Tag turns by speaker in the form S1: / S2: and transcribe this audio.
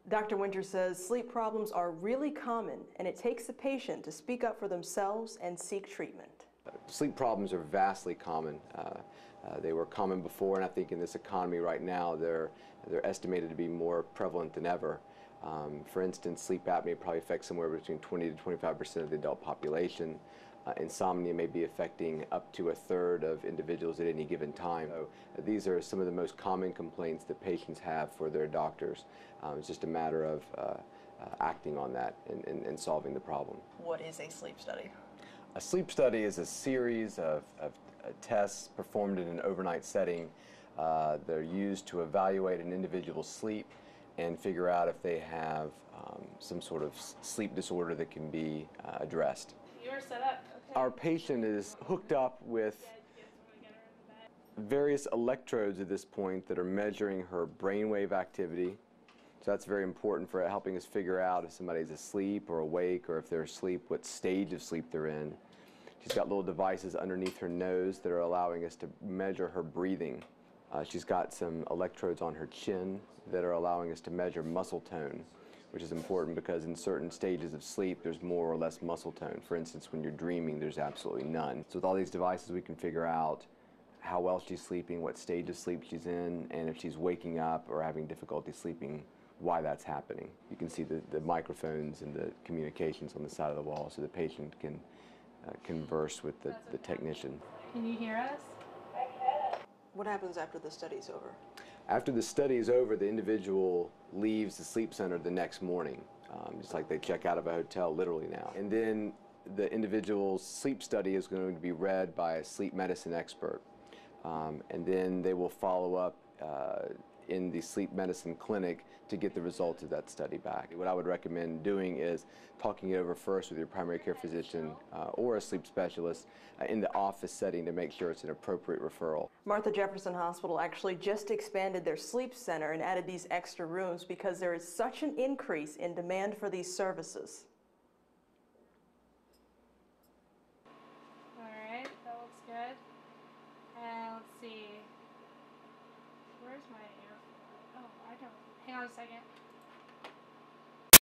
S1: Dr. Winter says sleep problems are really common, and it takes the patient to speak up for themselves and seek treatment.
S2: Sleep problems are vastly common. They were common before, and I think in this economy right now, they're estimated to be more prevalent than ever. For instance, sleep apnea probably affects somewhere between 20 to 25% of the adult population. Insomnia may be affecting up to a third of individuals at any given time. So, these are some of the most common complaints that patients have for their doctors. It's just a matter of acting on that and solving the problem.
S1: What is a sleep study?
S2: A sleep study is a series of tests performed in an overnight setting. They're used to evaluate an individual's sleep and figure out if they have some sort of sleep disorder that can be addressed.
S3: You're set up. Okay.
S2: Our patient is hooked up with various electrodes at this point that are measuring her brainwave activity. So that's very important for helping us figure out if somebody's asleep or awake, or if they're asleep, what stage of sleep they're in. She's got little devices underneath her nose that are allowing us to measure her breathing. She's got some electrodes on her chin that are allowing us to measure muscle tone, which is important because in certain stages of sleep there's more or less muscle tone. For instance, when you're dreaming, there's absolutely none. So with all these devices we can figure out how well she's sleeping, what stage of sleep she's in, and if she's waking up or having difficulty sleeping, why that's happening. You can see the microphones and the communications on the side of the wall so the patient can converse with the technician.
S3: Can you hear us?
S1: What happens after the study's over?
S2: After the study is over, the individual leaves the sleep center the next morning, just like they check out of a hotel literally now. And then the individual's sleep study is going to be read by a sleep medicine expert. And then they will follow up in the sleep medicine clinic to get the results of that study back. What I would recommend doing is talking it over first with your primary care physician or a sleep specialist in the office setting to make sure it's an appropriate referral.
S1: Martha Jefferson Hospital actually just expanded their sleep center and added these extra rooms because there is such an increase in demand for these services.
S3: All right, that looks good. And let's see. Where's my earphone? Oh, I don't. Hang on a second.